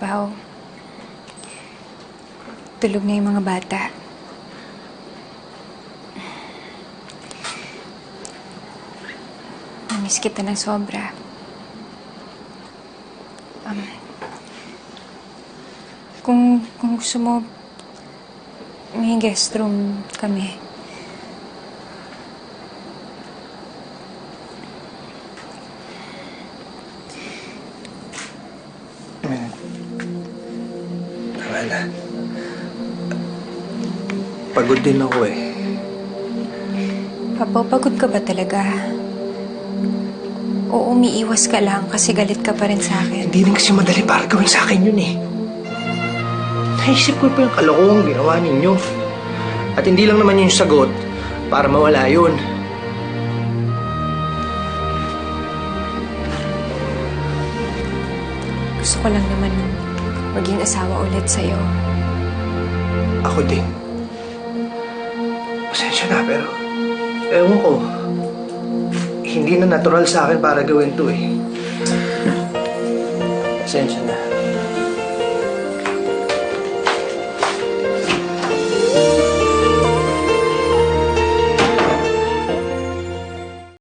Pao. Tulog na yung mga bata. Namiss kita ng sobra. Kung gusto mo, may guest room kami. Wala. Pagod din ako eh. Papa, pagod ka ba talaga? O umiiwas ka lang kasi galit ka pa rin sa akin? Hindi rin kasi madali para gawin sa akin yun eh. Naisip ko pa yung kalokohang ginawa ninyo. At hindi lang naman yung sagot para mawala yun. Gusto ko lang naman maging asawa ulit sa'yo. Ako din. Pasensya na pero ewan ko. Hindi na natural sa akin para gawin to eh. Pasensya na.